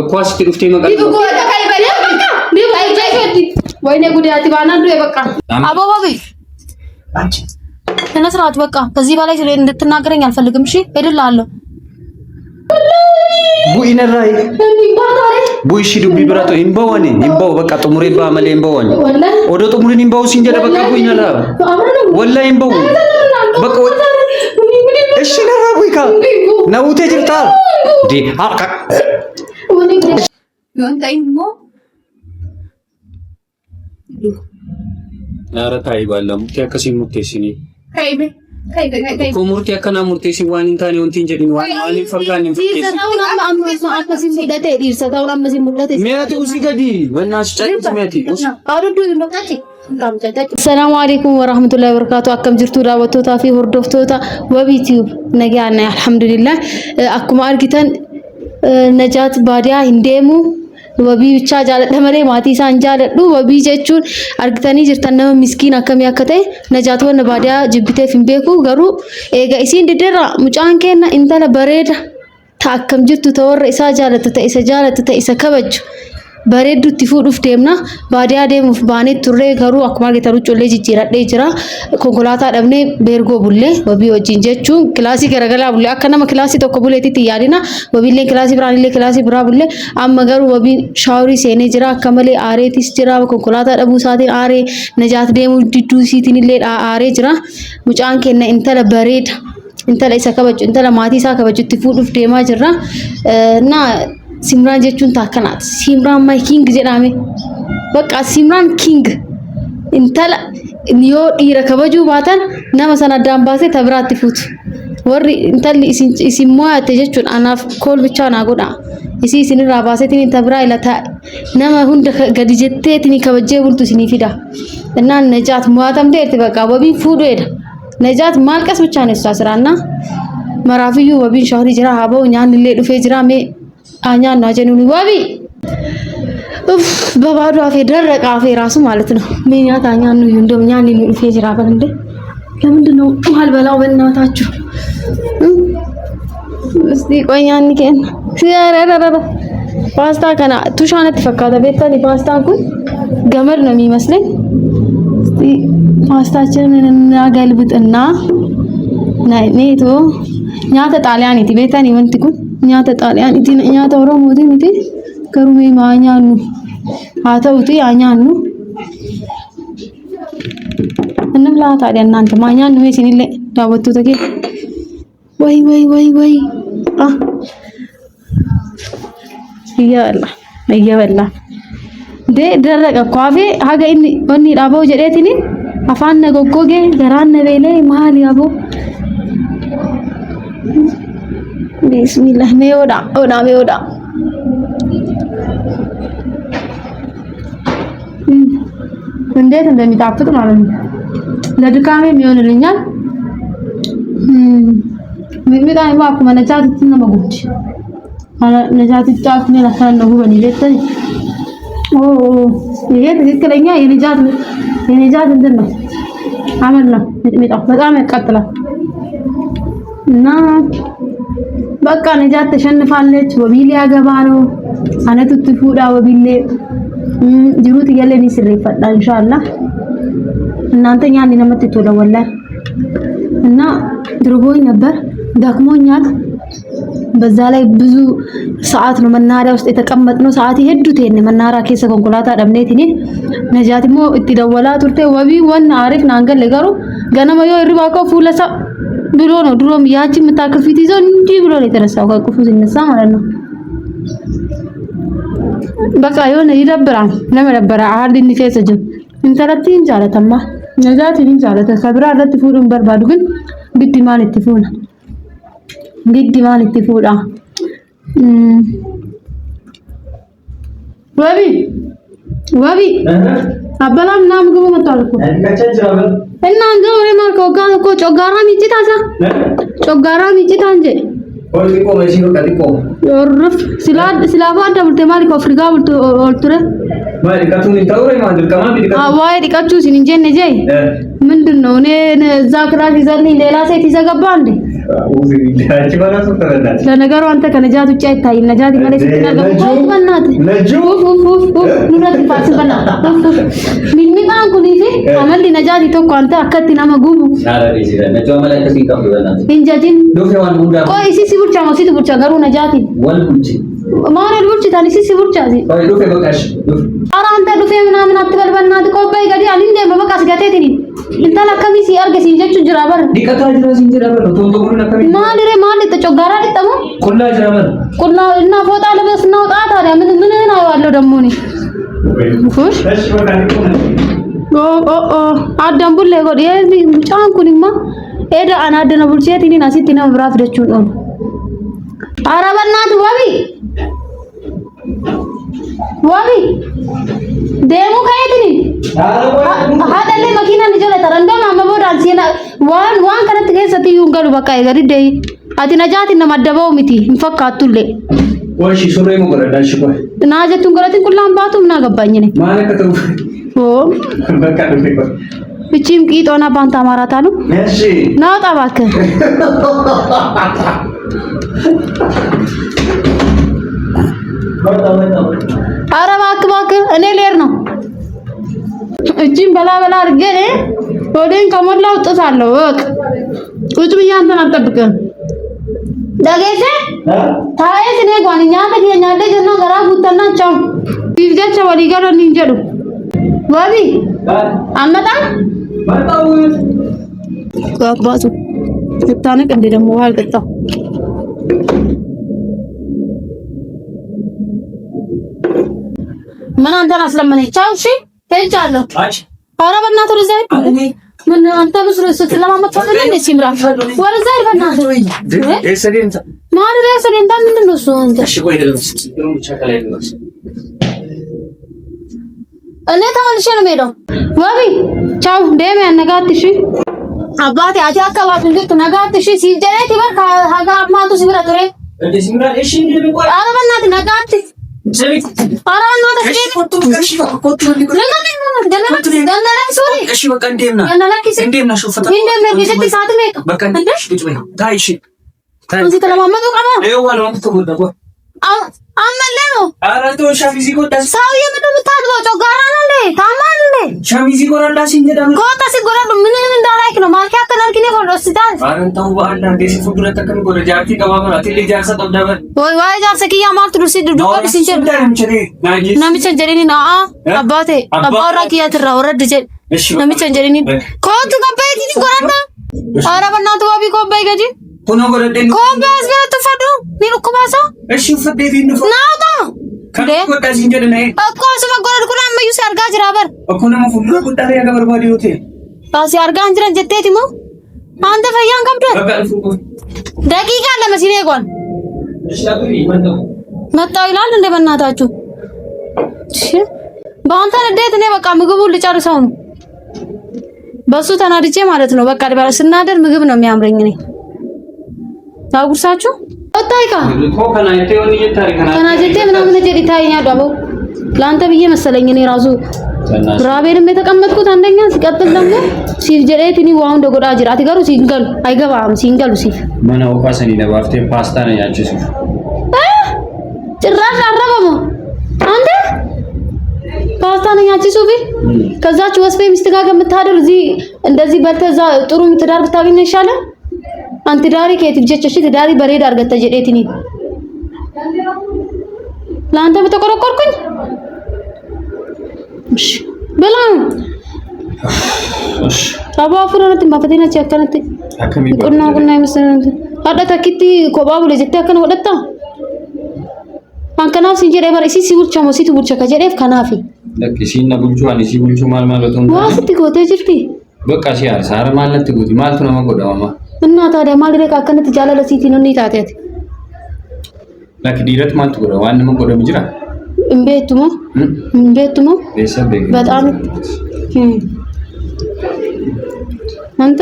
እኳስ ትሩፍቴ መቀጥ ወይኔ ጉዳያቲ ባናዱ በቃ አባባቢ አንቺ ተነስራት በቃ ከዚህ በላይ እንድትናገረኝ አልፈልግም። እሺ ሄድልሃለሁ። ቡኢነራይ ቡይሺ ዱቢ ብራቶ ኢምባዋኒ ኢምባው በቃ ጥሙሬ ባመለ ኢምባዋኒ ወዶ ጥሙሪን ኢምባው ሲንጀደ በቃ ቡኢነራ ወላሂ ኢምባው በቃ እሺ ነራ ቡይካ ናውቴ ጅርታ ዲ አቃ ዮንታይሞ ናራታይ ባላም ከከሲ ሙቴሲኒ ካይቤ ኮሙርቲ አከና ሙርቴሲ ዋን እንታኔ ወንቲን ጀዲን ዋን አሊ ፈርጋኒ ሚያቲ ውሲገዲ ወናስ ጫጭ ሚያቲ አሩዱ ነው ሰላም አለይኩም ወራህመቱላሂ ወበረካቱ አከም ጅርቱ ዳወቶታ ፊ ወርዶፍቶታ ወቢቲዩብ ነጋና አልহামዱሊላህ አኩማ አርጊተን ነጃት ባዲያ እንዴሙ ወቢ ብቻ ጃለደ መሬ ማቲ ሳን ጃለዱ ወቢ ጀቹን አርግተኒ ጅርተን ነመ ምስኪን አከም ያከተ ነጃት ወነ ባዲያ ጅብቴ ፍንቤኩ ገሩ ኤጋ ኢሲን ድደራ ሙጫን ከና እንተለ በሬዳ ታከም ጅርቱ ተወረ ኢሳ ጃለተ ኢሳ ከበጅ bareeddu itti fuudhuuf deemna baadiyaa deemuuf baanee turree garuu akkuma argitan uccollee jijjiiradhee jira konkolaataa dhabnee beergoo bullee wabii wajjin jechuun kilaasii garagalaa bullee akka nama kilaasii tokko buleetitti yaadina wabiillee kilaasii biraanillee kilaasii biraa bullee amma garuu wabii shaaworii seenee jira akka malee aareetis jira konkolaataa dhabuu isaatiin aaree najaat deemuu didduu isiitiin illee aaree jira mucaan kenna intala bareeda intala isa kabaju intala maatii isaa kabajutti fuudhuuf deemaa jirra na Simran jechuun taakanaat Simran my king jedhame bakka Simran king intala niyo dhiira kabaju baatan nama sana addaan baasee tabiraatti fuutu warri intalli isin mo'ate jechuun anaaf kool bichaa naa godha isinirraa baaseetiin tabiraa ilata nama hunda gadi jetteetiin kabajee bultu isinii fida innaan najaat mo'atamteerti bakka wabiin fuudheedha najaat maalqas bichaa neessaa siraanna maraafiyyuu wabiin shaaworii jira haboo nyaannillee dhufee jira mee አኛ ነው አጀኑኒ ዋቢ በባዶ አፌ ደረቀ አፌ ራሱ ማለት ነው ምንያት አኛ ነው እንደም ኛን ሊሉ ፌጅራ በእንደ ለምንድን ነው ማልበላው በእናታችሁ እስቲ ቆያኒ ከን ሲያረረረ ፓስታ ከና ቱሻነት ተፈካተ ቤታኒ ፓስታን ኩን ገመድ ነው የሚመስለኝ እስቲ ፓስታችንን እናገልብጥና ናይኔቶ ኛተ ጣሊያኒቲ ቤታኒ ወንቲ ኩን nyaata xaaliyaanitiin nyaata oromootiin miti garuu mee maa nyaannu haa ta'uti yaa nyaannu annam laa taadhi annaanta maa nyaannu mee isinillee daawwattoota kee way ah iyya balla dee darraqa kwaafee haga inni onni dhaaboo jedheetiin afaan na goggogee garaan na beelee maali aboo Bismillah meoda እንዴት እንደሚጣፍጥ ማለት ነው ለድካሜ የሚሆንልኛል ሚጣይ ማኩ መነቻት ትነመጉት ነጃት ጣፍ ነው ለካነው በኒ ለተይ ይሄ ትክክለኛ የነጃት እንትን ነው አመል ነው ሚጣ በጣም ያቃጥላል እና በቃ ነጃት ተሸንፋለች ወቢል ያገባ ነው አነቱ ትፉዳ ወቢል ጅሩት ይገለኒ ስሪ ፈጣ ኢንሻአላህ እናንተኛ እንዴ ነው የምትተወለው ወላሂ እና ድርቦኝ ነበር ደክሞኛል በዛ ላይ ብዙ ሰዓት ነው መናሪያ ውስጥ የተቀመጥነው ሰዓት ይሄዱት የነ መናራ ከሰ ኮንኮላታ ደምኔት እኔ ነጃትሞ እትደወላ ቱርቴ ወቢ ወን አሪፍ ናንገል ለጋሩ ገነመዮ ይርባቆ ፉለሳ ብሎ ነው ድሮም ያቺ የምታከፊት ይዘው እንዲ ብሎ ነው የተነሳው ከቁፉ ሲነሳ ማለት ነው በቃ የሆነ ይደብራል ለመደበራ አርድ እንፈሰጀ እንተረቲን ጃለተማ ነጃት እንጃለተ ከብራ አለት ፉሩን በርባዱ ግን ግድ ማለት ይፉና ግድ ማለት ይፉዳ ወቢ አበላም ናም ግቡ መጣልኩ እና አንዘው ወሬ ማርኮ ጋኮ ጮጋራ ሚጭታዛ ጮጋራ ሚጭታ እንጂ ኦልቲኮ መሲኖ ቀጥቆ ዮርፍ ስላባ ደብልተ ማሪኮ ፍሪጋ ብልቶ ኦልቱረ ማሪ ካቱን ይታውሬ ማድር ከማ ቢዲካ አዋይ ዲካቹ ሲንጀ ነጄ ምንድነው እኔ እዛ ክላስ ይዘልኝ ሌላ ሴት ይዘገባ እንዴ? ለነገሩ አንተ ከነጃት ውጭ አይታይም። ነጃት ማለት ስትናገር በእናት ኑረት ፋስ በእናት ሚሚቃን ኩሊፊ አመል ነጃት ይተኮ አንተ አከቲና መጉቡ እንጃጂን ቆይ ሲቡርቻ ነው ሲቡርቻ ገሩ ነጃት ወልኩቺ ማን ልጅ ታኒ ሲቡርቻ ዚ ቆይ ዱፌ በቃሽ ኧረ አንተ ዱፌ ምናምን አትበል በእናት ቆይ ገዲ አሊንዴ በበቃስ ገቴቲኒ እንታላ ከሚሲ አርገ ሲንጀቹ ጅራበር ዲቀታ ጅራ ሲንጀራበር ቶንቶ ጉሩ ነከሚ ማን ተጮጋራ ዲጠሙ ኩላ ጅራበር ኩላ እና ፎጣ ለበስ ነው ጣ ታዲያ ምን አየዋለሁ ደግሞ እኔ እሺ ኦ አዳም ቡሌ ጎድ የዚ ጫንኩንማ ኤዳ አናደነ ቡልቼቲኒ ናሲቲና ብራፍ ደቹ ነው ኧረ በእናትህ ዋቢ ደሙ ከየትኒ haadhalee makiinaan ni jala tarandoo amma boodaan seenaa waan kanatti keessatti iyyuu hin galu bakka eegaridde ati najaatiin nama adda ba'u miti hin fakkaatullee washi surree mu godhadhaan shibaa naa jettuun godhatiin qullaan baatuuf naa gabbaanyine maal akka ta'u bakka dhufe bichiim qiixoona baanta amaaraataanu naa wxa እባክህ ኧረ እባክህ እኔ ልሄድ ነው እጂን በላ አድርጌ ወዴን ከሞላው ጥሳለሁ ወቅ ቁጭ ብዬ አንተን አልጠብቅም ዳጌሴ ታየስ እኔ ጓንኛ ከኛለ ጀና ገራ ጉተና ቻው ቢልጀቸ ወሊጋሎ እንጀዱ ወቢ አመጣ መጣው ጋባቱ ተታነቅ እንደ ደሞ ዋል ጠጣው ምን አንተን አስለመነኝ ቻው እሺ ሄጃለሁ ኧረ በእናትህ ወደዛ ምን አንተ ብስሩ ስትለማመጥ እንደ ሲምራ ወደዛ በእናትህ ማን ላይ ሰደንታ ምንድን ነው እሱ አንተ እሺ ቆይ ደምስ ቸከላይ ነው እኔ ተመልሼ ነው የምሄደው ወቢ ቻው ደም ያነጋትሽ አባቴ አቲ አካባቢ እንዴት ነጋትሽ ሲጀነት ይበር ሀጋ አማቱ ሲብራ ዱሬ እንደ ሲምራ እሺ እንደ ቆይ ኧረ በእናትህ ነጋትሽ ዘሪት ኧረ ነው ተሽሪ ኮቱ ኮቱ እሺ በቃ እንደምና ሹፈታ እንደምና ቢሰጥ ሰዓት ነው በቃ እንደሽ ልጅ ታይሽ ታይሽ ተለማመዱ ቀማ ይዋለው ተጎዳው አመለ ነው ኧረ ተው ሻሚዚ ጎዳስ ሳው የምንም ታድለው ጮጋራ ነው እንዴ ታማል እንዴ ሻሚዚ ጎራንዳ ሲንገዳም ጎታ ሲጎራዱ ምን እንዳላይክ ነው ማርኪያ ተናርኪኔ ሆስፒታል ኧረ ተው ባንዳ ደስ ፍቅረ ተከም ጎረ ጃርቲ ቀባመራ ትሊ ጃርሰ ተብዳበ ወይ ጃርሰ ኪያ ማርቱ ዱሲ ዱዱ ሲንጀር ናሚቸንጀሪኒ ና አባቴ አባራ ኪያ ትራ ወረድ ጀ ናሚቸንጀሪኒ ኮቱ ገባይቲ ጎራንዳ ኧረ በእናትህ ዋቢ ኮባይ ገጂ ኮኖ ጎረደን ኮባስ በረቱ ፈዱ ኒሩኩባሳ እሺ ፈዴት ይንፉ ናውጣ ከቆጣ ሲንጀር ነይ እኮ ሰማ ጎረድ ኩላ ማዩ ሲያርጋ ጅራበር እኮ ነው ሁሉ ቁጣሪ ያገበር ባዲዮቴ ታሲ አርጋ እንጀራ ጀቴት ሞ አንተ ፈያን ከምደ ደቂቃ ለመስሪዬ ጓን እሺ አብሪ መጣው ይላል እንደ በእናታችሁ እሺ በአንተ እንዴት ነው በቃ ምግቡን ልጨርሰው ነው በሱ ተናድጄ ማለት ነው በቃ ስናደር ምግብ ነው የሚያምረኝ ነኝ ታጉርሳችሁ ወጣይካ ከናጀቴ ምናምን ጀዲ ታይኛ ዳቦ ላንተ ብዬ መሰለኝ እኔ ራሱ ራቤንም የተቀመጥኩት አንደኛ ሲቀጥል ደግሞ ሲጀሬትኒ ዋው እንደጎዳ ጅራት ይገሩ ሲንገሉ አይገባም ሲንገሉ ሲፍ ማናው ፓሰኒ ለባፍቴ ፓስታ ነው ያቺ ሲፍ ጭራሽ አረበሙ አንተ ፓስታ ነው ያቺ ሱፊ ከዛች ወስፌ ሚስትጋገ የምታደር እዚህ እንደዚህ በልተዛ ጥሩ ምትዳር ብታገኝ ይሻላል አንተ ዳሪ ከየት ጀቸሽ ዳሪ በሬድ አርገተ ጀዴትኒ ላንተ በተቆረቆርኩኝ እሺ በላም እሺ ታባፍረንት ማፈቴና ቸከነት ቁና ይመስላል አዳታ ኪቲ ኮባቡ ለጀተ ከነ ወደታ አንከናፍ ሲንጀራ ባሪሲ ሲቡልቻ ሞሲቱ ቡልቻ ከጀዴፍ ከናፊ ለክ ሲና ቡልቹ አኒ ሲቡልቹ ማለት ነው ዋስቲ ጎቴ ጅርቲ በቃ ሲያር ሳረ ማለት ትጉቲ ማለት ነው ማጎዳማ እና ታዲያ ማልሬ ካከነት ጃላለ ሲቲ ነው ኒታቴት ለክ ዲረት ማለት ወደ ዋን መቆደ ምጅራ እምቤቱሞ በጣም አንተ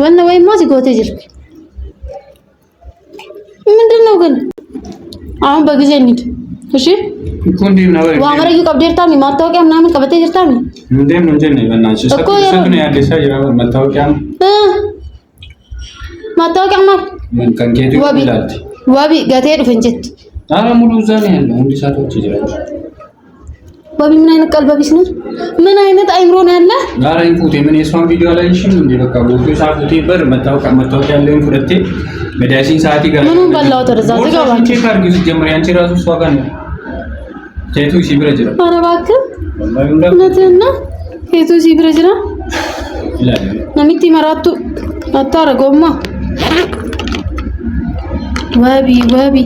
ወነ ወይ ማዚ ጎቴ ጅርክ ምንድነው ግን አሁን በጊዜ እንሂድ እሺ ኮንዲ ነው ዋመረዩ ቀብዴርታሚ ማታወቂያ ምናምን ቀበቴ ጅርታሚ እንደም ነው እንጀነ በእናትሽ ሰጥቶ ያለሽ አይራ ማታወቂያ ምን ከንኬቱ ይላል ዋቢ ጋቴ ድፈንጀት አረ ሙሉ ዛኔ ያለው እንዲ ሳቶች ይችላል ዋቢ ምን አይነት ቀልበቢስ ነው ምን አይነት አይምሮ ነው ያለ አረ ኢንፑት ምን የሷን ቪዲዮ ላይ እሺም እንዴ በቃ ቦቱ ሳቱት ይበር መታወቂያ ያለው ፍረቴ በዳሲን ሰዓት ይገርም ምኑን በላው ተረዛ ዘጋባ ቼክ አርጊ ሲጀምር ያንቺ ራሱ እሷ ጋር ነው ቴቱ ሲብረጅራ አረ እባክህ ነትና ቴቱ ሲብረጅራ ነሚቲ መራቱ አታረገውማ ዋቢ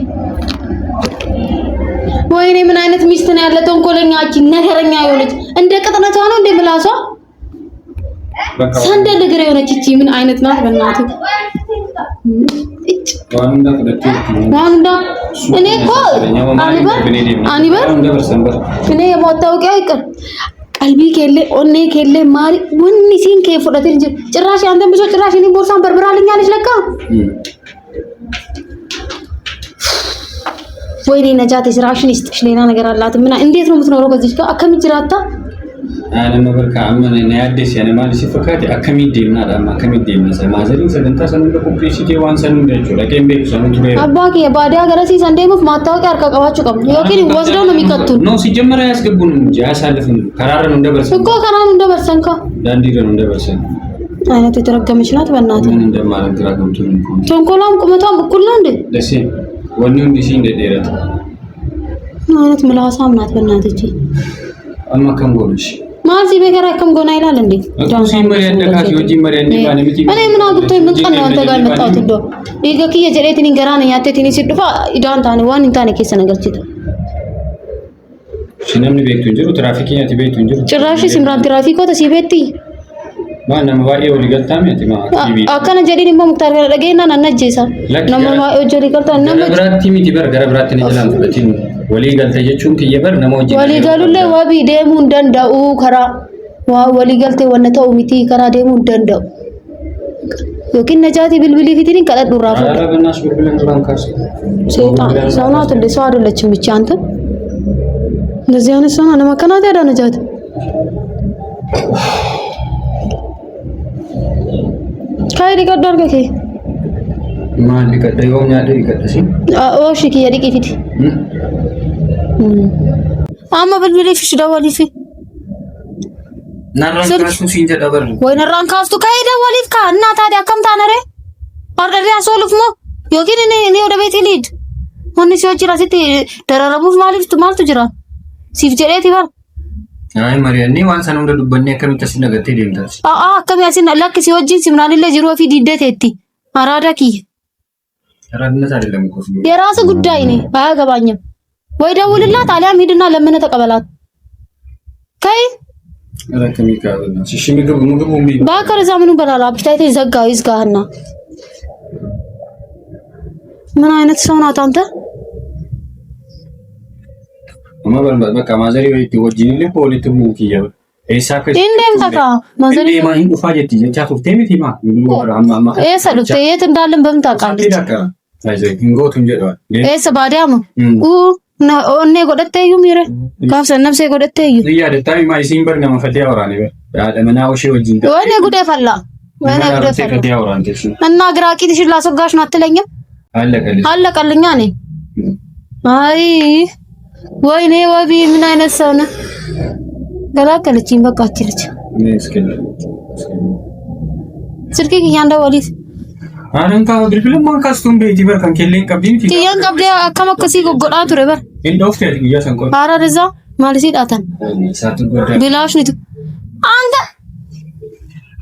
ወይኔ ምን አይነት ሚስት ነው ያለ ተንኮለኛ አቺ ነገረኛ የሆነች እንደ ቅጥነቷ ነው እንደ ምላሷ ሰንደል እግር የሆነች እቺ ምን አይነት ናት በእናትህ ዋንዳ እኔ እኮ አኒበር እኔ የማታውቂያ ይቀር ቀልቢ ከለ ኦኔ ከለ ማሪ ወኒ ሲን ከፈደት እንጂ ጭራሽ አንተም ብዙ ጭራሽ እኔ ቦርሳን በርብራልኛለች ለካ ወይኔ ነጃት ስራሽን ይስጥሽ ሌላ ነገር አላት ምን እንዴት ነው የምትኖረው ከዚህ ጋር አከምጅራታ አለ ነገር ካመነ ነው ያደስ ያነ ማለት ሲፈካት አከሚዴና ዳማ አከሚዴና ሰማዘሪን ሰደንታ ሰነደ ኮምፕሊሲቲ ዋን ሰን እንደጆ ለከምቤ ሰኑት ነው አባቂ የባዲያ ገረሲ ሰንዴሙፍ ማታወቂያ አርቀቀባችሁ ቀም ይወኪን ወስደው ነው የሚቀጡን ነው ሲጀመር ያስገቡን እንጂ ያሳልፉን ከራረን እንደበርሰን እኮ ከራን እንደበርሰንካ ዳንዲረን እንደበርሰን አይነት የተረገመች ናት በእናትህ ምን እንደማለት ግራ ገብቶኝ ነው ተንኮላም ቁመቷም እኩል ነው እንዴ ደስ ወንኑ ዲሲ እንደደረተ አይነት ምላሳም ናት በእናትህ እቺ አማከምጎልሽ ማዚ በገራ ከምጎና ይላል እንዴ ዳንሲ መሪያ እንደካቲ ወጂ መሪያ እንደባነ ምቲ እኔ ምን አግብቶኝ ምን ቀን ነው አንተ ጋር መጣሁት እንዶ ይገክየ ጀሬቲኒ ገራነ ያቴቲኒ ሲድፋ ኢዳንታኒ ዋን እንታኒ ከሰ ነገርችት ሲነምን ቤቱ እንጀሩ ትራፊክ ያቲ ቤቱ እንጀሩ ጭራሽ ሲምራን ትራፊኮ ተሲቤቲ ማና ማባኤ ወሊገልታም ያቲማ ቲቪ አከነ ጀዲኒ ሙክታር ጋር ደገና ነነጀሳ ነመማ ኦጆሪ ገልታ ነመ ብራቲ ሚቲ በር ገረ ብራቲኒ ጀላም ፈቲን ወሊገልተ የቹን ከየበር ነሞጂ ወሊገሉለ ዋቢ ደሙ እንደንዳኡ ከራ ወሊገልተ ወነተው ሚቲ ከራ ደሙ እንደንዳው ወኪን ነጃቲ ብልብሊ ፊቲኒ ቀለዱ ራፉ አረብናስ ብልብልን ባንካስ ሴጣን ሰውናት እንደ ሰው አይደለችም ብቻ አንተ እንደዚህ አይነት ሰው ነው ለማከናት ያዳ ነጃት ካይዲ ቀደርገከ ማን ሊቀደ ይሆን ያደ ይቀደሲ ኦሺ ከየዲቂ ፊት አማ ብልብሊ ፊሽ ደወሊ ፊ ናራን ካሱ ሲንጀ ደበር ወይ ናራን ካስቱ ካይደ ወሊፍ ካ እና ታዲያ ከምታ ነረ አርደሪያ ሶልፍሞ ዮኪን እኔ ወደ ቤት ልሂድ ወንኒ ሲወጪ ራስቲ ደረረሙፍ ማለት ጅራ ሲፍ ጀሬት ይባል አይ ማሪያኒ ዋንሳን ወደ ዱበኔ ከሚተስ ነገር ተደምታስ ከሚያሲና ለክ ሲወጂን ሲምናን ለጅሮ ፊ ዲደቴቲ አራዳኪ አራድነት አይደለም እኮ የራስ ጉዳይ ነው አያገባኝም ወይ ደውልላት አሊያም ሂድና ለምን ተቀበላት ከይ ረከሚካውና ሲሽ ምግቡ ባከረ ዘመኑ በላላ አብታይቴ ዘጋው ይዝጋህና ምን አይነት ሰው ናት አንተ ማበል በቃ ማዘሪ ወይ ትወጂኒ ለፖሊት ሙኪያ ኤሳከ እንደም ታካ ማዘሪ ማይን ኡፋጀቲ የቻቱ ቴሚቲማ አማማ ኤሰሉት የት እንዳለን በምን ታውቃለች አይዘይ እንጎት እንጀዳው ኤሰ ባዲያሙ ኦኔ ጎደተዩ ሚረ ካፍሰ ነፍሴ ጎደተዩ ይያ ደታሚ ማይ ሲምበር ነው መፈቲያ ወራኔ በአለመናው ሺ ወጂን ወኔ ጉዴ ፈላ ወኔ ጉዴ ፈላ እና ግራቂትሽ ላስወጋሽ ነው አትለኝም አለቀልኛ ነኝ አይ ወይኔ ወቢ ምን አይነት ሰው ነው ገላገለችኝ በቃ አችልች ስልክ ይያንዳ ወሊት አረንካ ወድልብለ ማንካስቱም ቤት ይበር ከንከሌን ቀብዲን ፊት ያን ቀብደ አከመከሲ ጎጎዳ ቱረ በር እንዶፍት ያሰንቆ አረዛ ማለሲ ዳታን ቢላሽ ንት አንተ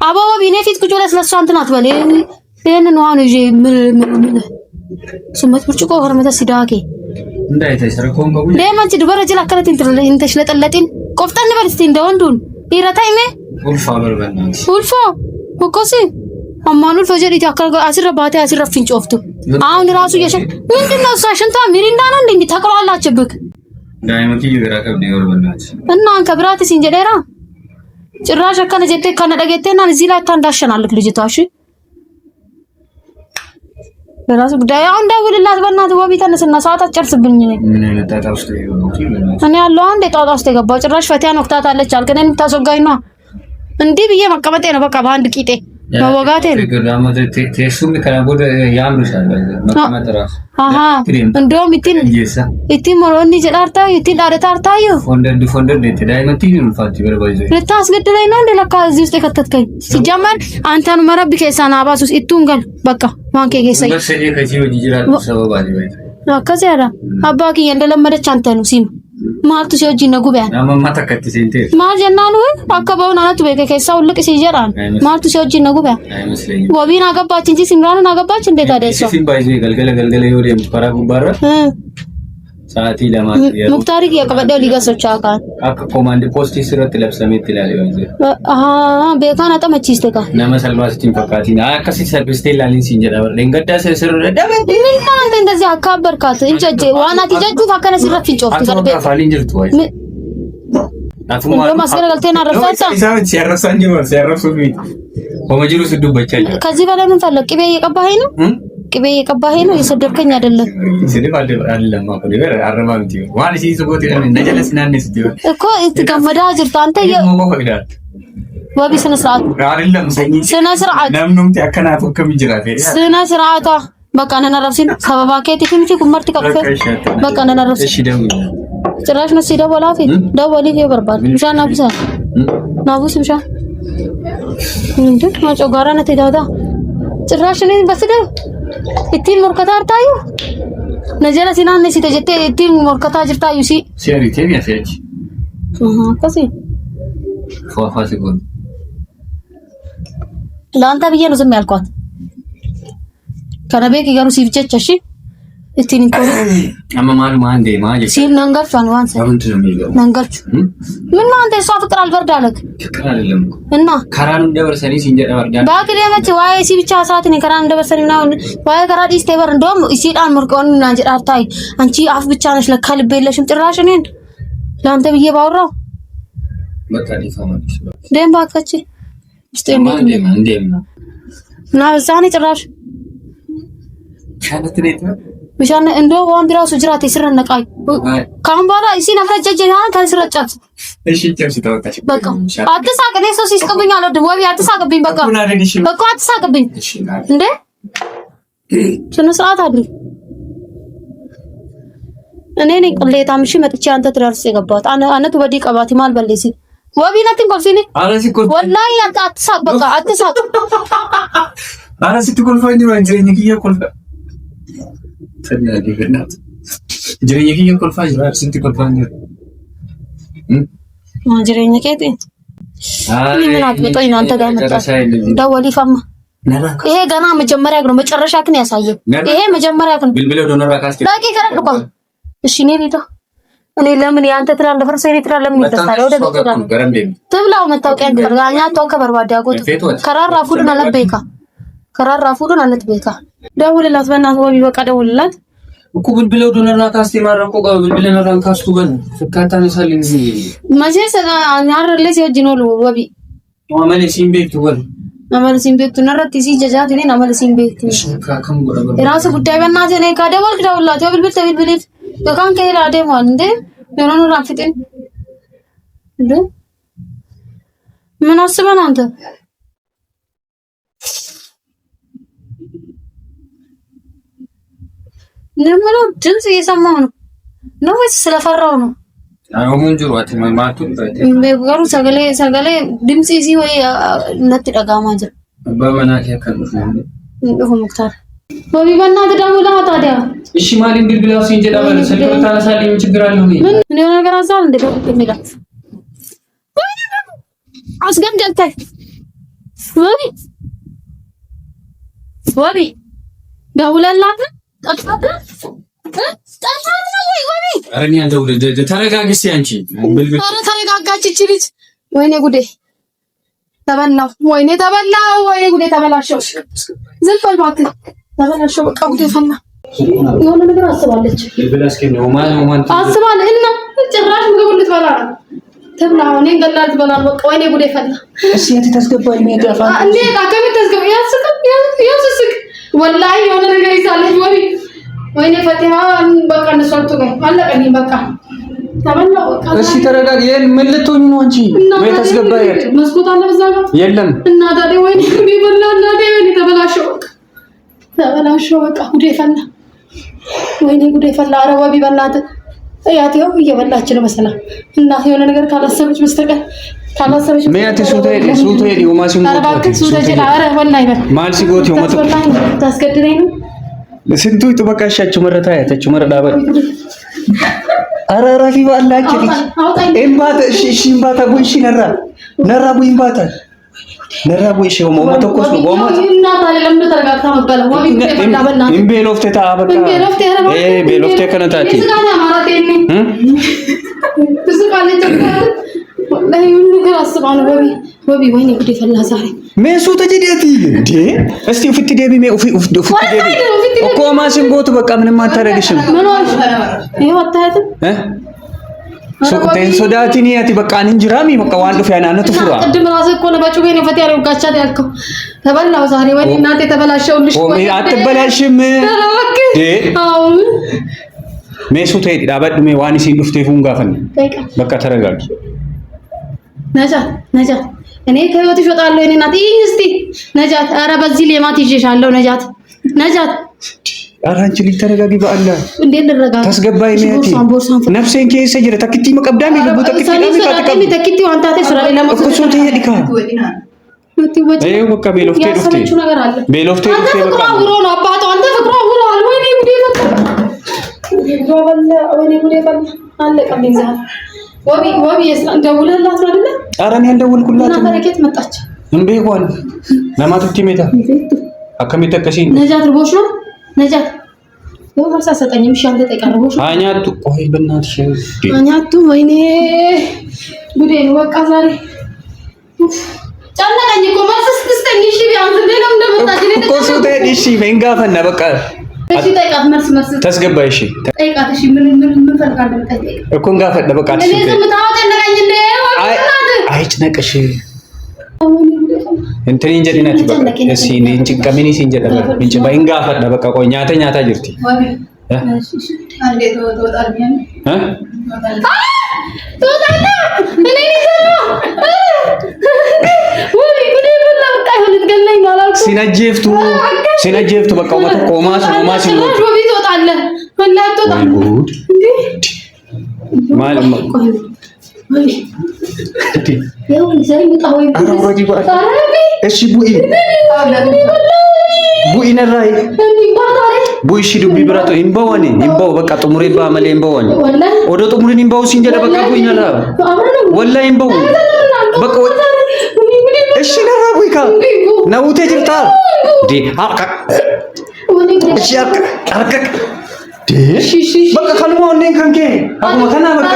አባባ ቢኔ ፊት ቁጭ ብለህ ስለሷ እንትን አትበል ይሄንን ነው ይዤ ምን ስመት ብርጭቆ ወርመታ ሲዳኬ እንዳይተሰረኮም በጉ ለማንቺ ድበረ ጅላ ከረት እንተሽ ለጠለጢን ቆፍጣን በልስቲ እንደወንዱን ይራታይሜ ኡልፋ በርበናስ ኡልፋ ወቆሲ አማኑል ፈጀሪ ታከረ አስረባታ አስረፍኝ ጮፍቱ አሁን ራሱ የሸ ምንድነው እሷ ሽንታ ሚሪንዳ ነው እንዴ ተቀራላችብክ ዳይመቲ ይገራከብ ዲወርበናስ እና አንከብራት ሲንጀደራ ጭራሽ ከነ ጀቴ ከነ ደገቴና እዚህ ላይ ታንዳሸናልክ ልጅቷ እሺ ለራሱ ጉዳይ አሁን ደውልላት በእናትህ ወቢ ተነስና ሰዓት አትጨርስብኝ ነኝ ምን አይነት ጣጣ ውስጥ ነው እኔ ያለው አንዴ ጣጣ ውስጥ የገባው ጭራሽ ፈቲያን ወቅታታለች አልከኝ እኔ ታስወጋኝ ነው እንዴ ብዬ መቀመጤ ነው በቃ በአንድ ቂጤ መወጋቴ ነው ተሱም ከናቦደ ያምርሻል መቀመጥ ራሱ አሃ እንደውም ኢቲን ሞሮኒ ጀዳርታው ኢቲን ዳርታርታዩ ፎንደር ዳይመንት ነው ፋቲ በረባይዘ ልታስገድለኝ ነው እንደ ለካ እዚህ ውስጥ የከተትከኝ ሲጀመር አንተን መረብ ከሳና አባሱስ ኢቱንገል በቃ ማንከ ገሰይ በሰዴ ከጂዮ ዲጂራል ሰበብ አለ ከዚያ አባኪ እንደለመደች አንተ ነው ሲም ማልቱ ሲወጂ ነጉበያ ማማ ተከትሽ እንት ማጀናኑ አከባውን አናቱ በከከሳው ልቅ ሲጀራን ማልቱ ሲወጂ ነጉበያ ወቢና አገባች እንጂ ሲምራንን አገባች እንዴት አደሰው ሲም ባይዘ ገልገለ ይወል የምትፈራ ጉባራ ሰዓቲ ለማት ሙክታሪ ያቀበደው ሊገሶች አካን አከ ኮማንድ ፖስት ይስረት ለብሰሜት ይላል ይወል አሃ በካና ተመቺስተካ ነመሰልባስቲን ፈካቲና አከሲ ሰርቪስቴላ ሊንሲን ጀዳበር ለንገዳ ሰር ደበ አንተ እንደዚህ አካበርካት እንጨጄ ዋና ትጀጁ ታከነ ሲረፍ እንጮፍ ተሰርበ ፋሊንጅርት ወይ አቱማ ማስገረልቴና ረፋታ ሲያረሳኝ ነው ሲያረሱ ቢት ወመጅሩ ስዱ በቻለ ከዚህ በላይ ምን ፈለቅ ቅቤ እየቀባኸኝ ነው ቅቤ እየቀባኸኝ ነው የሰደብከኝ አይደለም ሲል አይደለም አቆ ነገር አረማምቲ ዋን ሲይዝ ቦት ነጀለስና ነስ ዲዮ እኮ እትገመዳ ጅርታ አንተ ወቢ ስነ ስርዓት አይደለም ስነ ስርዓት ለምንም ያከናቱ ከሚጅራቴ ስነ ስርዓታ በቃ ነና ረፍሲን ሰበባ ከቲ ፍምቲ ኩመርቲ ቀጥፈ በቃ ነና ረፍሲ እሺ ደውል ጭራሽ ነው ሲደወላ ፊት ደወሊ ይበርባል ምሻና ብቻ ናቡስ ብቻ እንዴ ማጮ ጋራና ተዳዳ ጭራሽ ነው በስደ ኢቲን ሞርካታ አርታዩ ነጀላ ሲናን ሲተጀቴ ኢቲን ሞርካታ ጅርታዩ ሲሪቴ ያፈች ከሲ ፏፏ ሲጎን ለአንተ ብዬ ነው ዝም ያልኳት ከረቤክ ይገሩ ሲፍጨች እሺ ኢቲን ኮ አማማል ማንዴ ማጀ ሲል ነንገርቹ አንዋንስ አሁንት ነው የሚለው ነንገርቹ ምን ነው አንተ እሷ ፍቅር አልበርዳለክ ፍቅር አይደለም እና ካራኑ እንደበርሰኒ ሲንጀራ ወርዳ ባክሪ ያመች ዋይ ሲ ብቻ ሰዓት ነው ካራኑ እንደበርሰኒ ነው ዋይ ካራ ዲስ ተበር እንደውም ሲዳን ምርቆን እና ጀዳርታይ አንቺ አፍ ብቻ ነሽ ለካ ልብ የለሽም ጭራሽ እኔን ለአንተ ብዬ ባወራው በቃ ዲፋማዲስ ደም ባከቺ ስቴም እንደም እና በዛኔ ጭራሽ ካነት ኔት ብቻነ እንደው ዋን ቢራሱ ጅራት ይስረነቃይ ካም ባላ እሺ ነፍረጀጀና ታስረጫት እሺ ጨርሽ ተወጣሽ በቃ አትሳቅ እኔ ሰው ሲስቀብኝ አልወድም ወቢ አትሳቅብኝ በቃ በቃ አትሳቅብኝ እንዴ ስነ ስርዓት አይደል እኔ ነኝ ቅሌታም እሺ መጥቼ አንተ ትዳርስ የገባሁት አነቱ በዲ ቀባቲ ማል በለሲ ወቢ ነትን ኮልሲኒ አራሲ ኮል ወላሂ አትሳቅ በቃ አትሳቅ አራሲ ትኮልፋኝ ነው እንጂ ነኝ ኮልፋ ተናዲ ገናት ጀረኛ ከየ ኮልፋጅ ራስ እንት ኮልፋኝ ጀረኛ ከየት ምን አጥብጦኝ ነው አንተ ጋር መጣ ደወሊ ፈማ ይሄ ገና መጀመሪያ ነው መጨረሻ ግን ያሳየው ይሄ መጀመሪያ ነው ብልብለው ዶኖራ ካስቲ ዳቂ ከረድቆ እሺ ነኝ ቢታ እኔ ለምን ያንተ ትራን ለፈርሰ እኔ ትራን ለምን ይተሳለ ወደ ትብላው መታወቂያ እንደርጋኛ ተው ከበርባዳ ጎት ከራራ ፉድና ለበይካ ከራራ ፉድና ለበይካ ደውልላት በእናትህ ወቢ በቃ ደውልላት እኮ ብልብለው ዶኖራ ካስቲ ማረቆ ጋር ብልብለና ራን ካስቱ ገን ፍካታ ነሳልኝ ማጀስ አናረለስ ይወጅኖል ወቢ ማመለ ሲምቤት ወል አመለ ሲምቤት ነረት ሲጀጃት እኔ አመለ ሲምቤት ካከም ጎረበ የራሱ ጉዳይ በእናትህ እኔ ካደወልክ ደውልላት ወብልብል ተብልብል በካን ከሄዳ ደሞ እንዴ ዶኖ ራፍጥን እንዴ ምን አስበን አንተ ነምሮ ድምጽ እየሰማሁ ነው ወይስ ስለፈራው ነው? አሁን ጅሯት ማማቱ በገሩ ሰገሌ ድምጽ እዚህ ወይ ነት ደጋማ ጀ በመናከ ከንፍ ነው ሙክታር ወቢ በእናትህ ደውላ ታዲያ እሺ ማሊን ብልብላው ሲንጀዳ ባለ ሰልፍ ታነሳልኝ ችግር አለው ነው ምን የሆነ ነገር አዛል እንደ በሚላ አስገምደልታይ ወቢ ደውላላት አረኛ ደውል ተረጋግሲ አንቺ ብልብል ተረጋጋች እቺ ልጅ ወይኔ ጉዴ ተበላው ወይኔ ጉዴ ተበላሸው ዝም በል እባክህ ተበላሸው በቃ ጉዴ ፈላ የሆነ ነገር አስባለች ብልብላስ ከነው ማን አስባለ እና ጭራሽ ምግብ ልትበላ ተብላ እኔ ገላት በላ በቃ ወይኔ ጉዴ ፈላ እሺ የት ተስገባኝ ነው ያፋ እንዴ ታከም ተስገባ ያስቅ ወላሂ የሆነ ነገር ይዛለች ወቢ ወይኔ ፈቲሃ በቃ እነሷቱ ጋር አለቀኝ በቃ ተመላው በቃ እሺ ተረጋግ ይሄን ምን ልትሆኝ ነው አንቺ ወይ ታስገባያት መስኮት አለ በዛ ጋር የለም እና ታዲያ ወይኔ ቢበላ እና ወይኔ ተበላሸው በቃ ጉዴ ፈላ ወይኔ ጉዴ ፈላ ኧረ ወቢ በእናትህ እያት ያው እየበላች ነው መሰለህ እና የሆነ ነገር ካላሰበች በስተቀር ካላሰበች ምን ሱቶ ሄዲ ወማሲን ታረባክ ሱቶ ጀላ ኧረ ወላሂ በል ማል ሲጎት ይወመጡ ታስገድደኝ ነው ስንቱ ይጥበቃሻችሁ መረታ ያተችሁ መረዳ በል ኧረ ረፊ ባላች ኤምባታ እሺ ኤምባታ ጎይሽ ነራ ጎይ ኤምባታ ነራ ጎይሽ ወማቶ ኮስ ወማቶ እና ታዲያ ለምን ተረጋግታ መባል ወቢ ፈላ በእናትህ ኢምቤሎፍቴ ታበቃ ቤሎፍቴ ከነታቲ ይስጋና ማራቴኒ ትስቃለች ወላሂ ምን ነገር አስባለ ወቢ ወይኔ ጉዴ ፈላ ዛሬ ሜሱ ተጀዲያቲ እንዴ እስቲ ፍት ዴቢ እኮ ማሽን ጎት በቃ ምንም አታረግሽም ምን ሆነሽ ይሄው አታያትም ሶዳቲ ኒያቲ በቃ እንጅራሚ በቃ ዋንዱ ፊያና ነጥፉራ ቅድም ራስህ እኮ ነው በጩቤ ነው ፈት ያለው ጋቻት ያልከው ተበላው ዛሬ ወይኔ እናቴ ተበላሸውልሽ ወይ አትበላሽም አው ሜሱ ተይዲ ዳበድሜ ዋኒ ሲንዱፍቴ ፉንጋፈን በቃ ተረጋጊ ነጃት እኔ ከህይወትሽ ወጣለሁ እኔ እናት እስቲ ነጃት ኧረ በዚህ ሌማት ይዤሻለሁ ነጃት ኧረ አንቺ ልጅ ተረጋጊ በአላህ እንዴት ልረጋጋ ታስገባይ ነቲ ነፍሴን ከይሰ ጅረ ተክቲ መቀብዳሚ ልቡ ተክቲ ዋንታቴ ስራ ለማስ እኮ ሱት ይሄድካ አይ በቃ ቤሎፍቴ ዱፍቴ በቃ አውሮ ነው አባቷ አንተ ፍቅሩ አውሮ አልወይኔ ጉዴ ፈላ አለቀልኝ ዛሬ ወቢ ደውለላት ነው አይደል? ኧረ እኔ አልደወልኩላት እና በረከት መጣች እንዴ ሆነ ለማጥፍቲ ሜታ አከሚተከሲ ነጃት ርቦሽ ነው ነጃት ነው ማሳ ሰጠኝ ምሽ አንተ ተቀርቦሽ አኛቱ ቆይ በእናትሽ አኛቱ ወይኔ ጉዴ ነው በቃ ዛሬ ጫናኝ እኮ ማስስ ትስተኝ እሺ ቢያንስ እንደለም እንደመጣች እኮ ሱት እሺ መንጋፈና በቃ እሺ ጠይቃት መልስ ተስገባይ እሺ ጠይቃት እሺ ምን ፈልጋለህ ጠይቃት እኮ እንጋፈደ በቃ እኔ ዝምታው ጨነቀኝ እንደ አይ ጭነቅሽ እንትን እንጀዲናት በቃ እሺ እንጂ ከምን ሲንጀዳ እንጂ ባይንጋፈደ በቃ ቆይ ኛታ ጅርቲ አንዴ ተወጣልኝ ተወጣና እኔ ሲነጀፍቱ በቃ ወጣ ቆማስ ነው ወቢ ተወጣለህ ወላሂ ተወጣለህ ማለት እሺ ቡኢ ነራይ ቡኢ ሺዱ ቢብራቶ ኢምባው በቃ ጥሙሬ ባመለ ኢምባዋን ወደ ጥሙሪን ኢምባው ሲንጀደ በቃ ቡኢ ነራ ወላሂ ኢምባው በቃ እሺ ነራ ቡኢካ ነውቴ ጅርታ ዲ አርካ እሺ አርካ ዲ በቃ ካልሞ ነኝ ካንኬ አቁማ ከና በቃ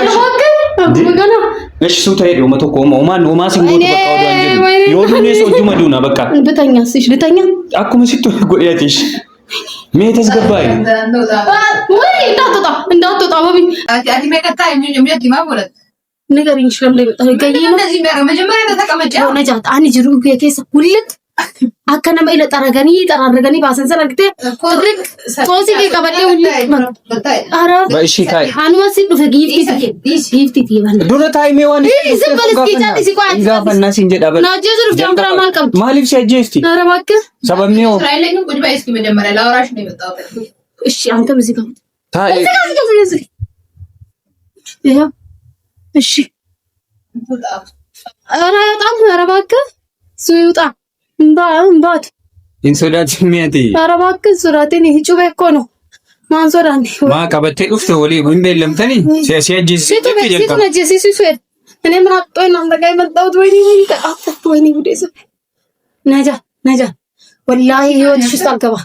እሺ ሱታ ሄዶ መቶ ቆሞ ማን ነው ማሲንጎት በቃ ወደ አንጀ ይወዱኔ ሶጁ መዱና በቃ ልተኛስ እሺ ልተኛ አኩመ ሲቶ ጎያቲሽ ሜተስ ገባይ ወይ እንዳትወጣ ወቢ አቲ መከታ የሚያት ማወለት ንገሪኝ ሽለም ላይ በጣ ገይ ነው እንደዚህ መጀመሪያ ተቀመጨ ነጃት አኒ ጅሩ ከኬስ ሁለት አከነመ ኢለ ጠራረገኒ ባሰንሰን አግቴ ትርቅ ሶሲ ከቀበሌ ሁለት አረ በእሺ ታይ አንዋሲ ዱፈ ጊፍቲ ይባል ዱረታይ ሜዋን ዝምበል እስኪ ጃቲ ሲቋይ ይዛፈና ሲንጀዳ በል ናጀ ዝሩ ጀምራ ማልቀም ማሊፍ ሲያጀስቲ አረ እባክህ ሰበሚው እስራኤልን ቁጭ ባይ እስኪ መጀመሪያ ላውራሽ ነው የመጣው እሺ አንተም እዚህ ጋር ታይ ይሄ እሺ አረ በጣም አረ እባክህ ሱዩጣ እንባት ኢንሶዳት ሚያቲ ኧረ እባክህ ሱራቴን ጩቤ እኮ ነው ማንሶዳን ማቀበቴ ኡፍተ ወሊ ምን በለምተኒ ሲያጂስ ሲቱ ነጂስ ሲሱ እኔ ምን አጥቶኝ ነው እንደጋይ መጣሁት ወይኔ ጉዴ ነጃ ወላሂ ህይወትሽ ውስጥ አልገባ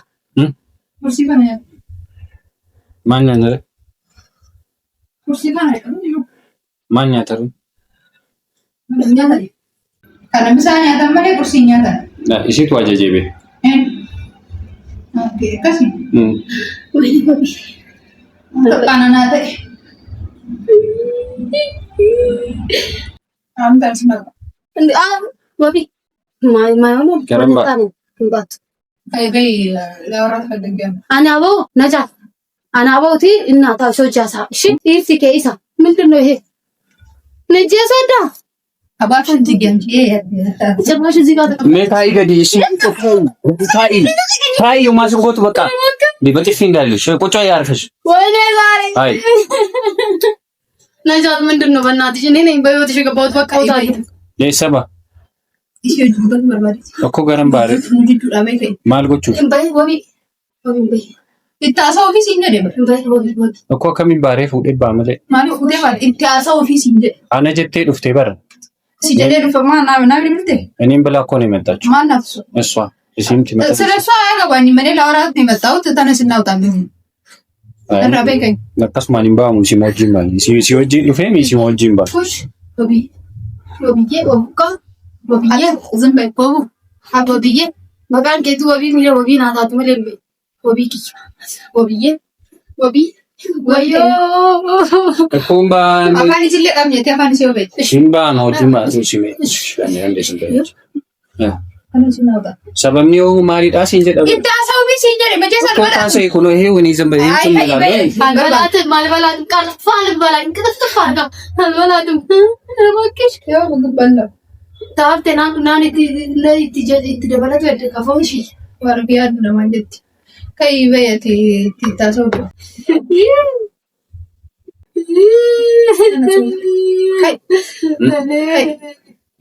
ኩርሲ ባነ ማን ነረ ኩርሲ ባነ ማን ያተሩ ከነምሳኛ ተመለ ኩርሲኛ ታ እሺት ዋጀጄቤ ኦኬ ከሲ ወይኔ ወቢ ተቃናናተ አንተስ ነው ወቢ ማይሆነ ከረምባ እንባት በይ ለወራት ፈልገም አናቦ ነጃት አናቦቲ እናታ ሾጃሳ እሺ ይሲ ከይሳ ምንድነው ይሄ ነጀሰዳ አባሽ ትገንጂ ጭራሽ እዚህ ጋር ሜታይ ገዲ እሺ ታይ የማስቆት በቃ ዲበጥፊ እንዳለሽ ቁጫ ያርፈሽ ወይኔ ዛሬ አይ ነጃት ምንድነው በእናትሽ እኔ ነኝ በህይወትሽ የገባሁት በቃ ወጣኝ የሰባ እሺ ጁበት መርማሪ እኮ ገረም ባረ ማልጎቹ በይ ወቢ በይ ኢታሳው ኦፊስ እንደ በይ ወቢ እኮ ከሚባሬ ፉዴ ባመለ ማለት ፉዴ ማለት ኢታሳው ኦፊስ እንደ አነጀቴ ዱፍቴ በር ሲጀለ ዱፈማ እና ምንድን እኔም ብላ እኮ ነው የመጣችው ማናት እሷ እሺም ትመጣ ስለሷ አያገባኝም እኔ ለአውራት ነው የመጣሁት ተነስና አውጣልኝ ረበይከኝ ለካስ ማንም ባሙ ሲሞጂም ባል ሲወጂ ዱፌም ሲሞጂም ባል ፉሽ ወቢ ወቢዬ ወብቃ ወቢዬ ዝም በይ ወቡ ወቢዬ መቃን ከቱ ወቢ ሚለ ወቢ ናታቱ መለምበ ወቢ ኪ ወቢዬ ወቢ ወዮ እኮምባ አፋኒ ሲለ ቀምኘ ተፋኒ ሲወበ ሽምባ ነው ጅማ ሲሜ ሽባኔ አንዴ ስንተ አነስናውጣ ሰበምኒው ማሪዳ ሲንጀ ደብ ኢታሳው ቢስ እንደ መጀሰር ኮታ ሰይ ኩኖ ይሄ ወኒ ዘንበ ይንቱን ይላል ማልበላት ቀርፋል በላኝ ክትፍት አርጋ ማልበላትም ረባክሽ ያው ምግበላ ታርቴና ናኒ ለይትጀት ይተደበለት ወደ ከፈውሽ ወርቢያድ ነው ማለት ከይ በየት ኢታሳው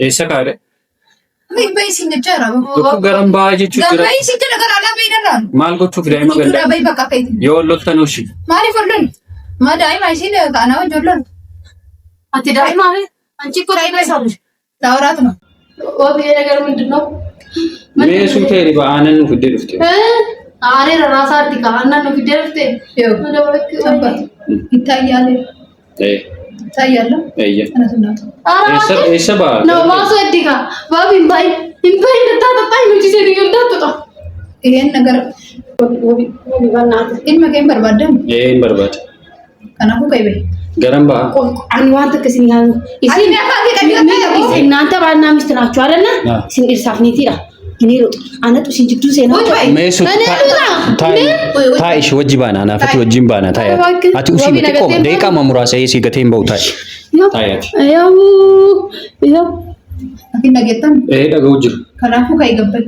ኤሰካረ በይ ሲንጀራ እኮ ገረም ባጅቹ በይ ሲንጀራ ገራላ በይደራ ማልጎቹ ፍዳይ መገለ በይ በቃ ከይ የወሎት ተነውሽ ማሪ ፈርደን ማዳይ ማይሲን ካናው ጆሎን አትዳይ ማለት አንቺ እኮ ዳይ ማይሳልሽ ዳውራት ነው ወብ ነገር ምንድነው ሜሱ ተሪ ባአነን ፍዴ ዱፍቴ አሬ ራሳ አርቲካ አናን ነው ፍዴ ዱፍቴ ይታያል ታያለ እየ ኤሰባ ነው ማሱ አዲካ ባቢን ባይ ኢምባይ ተጣጣይ ነው ጂሴ ዲዮ እንዳትጣ ይሄን ነገር ወቢ ባናት ኢንመገን በርባደም ይሄን በርባድ ከናፉ ከይበ ገረምባ አን ዋንተ ከሲኒ ጋር እሺ እናንተ ባልና ሚስት ናችሁ አይደለ ሲን ኢርሳፍኒቲ ዳ እኔ ሮጥ አነጡ ሲንጅዱ ሴና ሜሱ ታይሽ ወጅባና ናፈቲ ወጅባና ታያ አቲ ኡሲ በጥቆ ደቂቃ ማሙራሳ ይሲ ገቴን በውታይ ታያት ያው አኪና ጌታም ደገው ጅር ከናፉ ከይገበል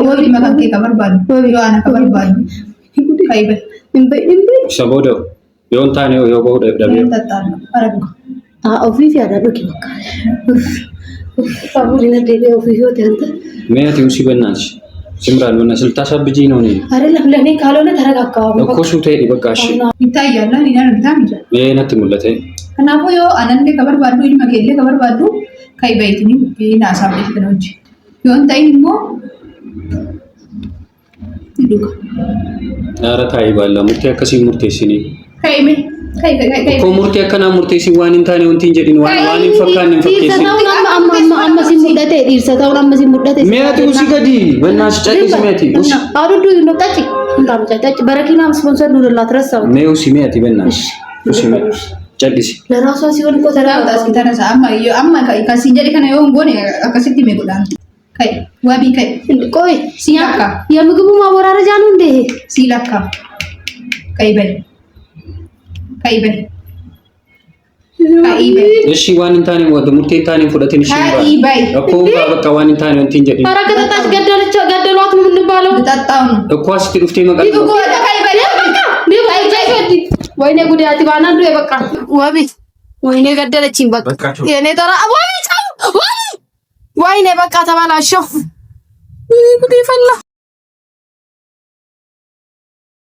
ወቢ መካከ ከበርባል ወቢ ዋና ከበርባል ከይበ ኢምበ ሰቦዶ ዮንታ ነው የቦዶ ደብደብ ተጣጣ አረጋ ኦፊስ ያዳሉት ይወካል ፋቡሊና ደቤ ኦፊስ ወተንተ ሜያት ኡሲ በናች ሲምራል ወና ስልታሳብጂ ነው ነው አይደለም ለኔ ካልሆነ ተረጋጋው እኮ ሱቴ ይበቃሽ ይታያል እና በጣም ይላል የነት ሙለቴ ከናፉ ዮ አነንደ ከበርባሉ ይመገለ ከበርባሉ ከይበይትኒ ይና ሳብት ነው እንጂ ዮንታይሞ ይዱካ አረታይ ባላ ሙርቴ ከሲ ሙርቴ ሲኒ ከይሜ ከይ ኮ ሙርቴ ከና ሙርቴ ሲዋን እንታኔ ወንቲን ጀዲን ዋን ፈካን ፈከሲ አማሲ ሙደቴ ዲርሰታውን አማሲ ሙደቴ ሜያት ኡሲ ገዲ በናሽ ጨቂስ ሜያት ኡሲ አሩዱ ይኖጣጭ እንዳምጫጭ በረኪና ስፖንሰር ነው ላትረሳው ሜው ሲሜያት በናሽ ኡሲ ሜያት ጨቂስ ለራሷ ሲሆን እኮ ተራውጣ ሲተነሳ አማ ከሲንጀሪ ከነ ይሁን ጎኔ አከሲቲ ሜጉዳን ከይ ዋቢ ከይ ቆይ ሲያካ የምግቡ ማወራረጃ ነው እንዴ ሲላካ ከይበል ከይበል እሺ ዋን እንታኔ ወደ ሙርቴ እንታኔ ፉደቴን ከይበል እኮ በቃ ዋን እንታኔ ወንቲን ጀዲን አረከታች ገደሏት ነው የምንባለው ተጣጣው ነው እኮ አስቲ ዱፍቴ መቀጥ ይቱ ጎዳ ከይበል ወይኔ ጉዳያቲ ባናንዱ የበቃ ወቢ ወይኔ ገደለችኝ በቃ የኔ ተራ ወይኔ በቃ ተባላሸው ጉዴ ፈላ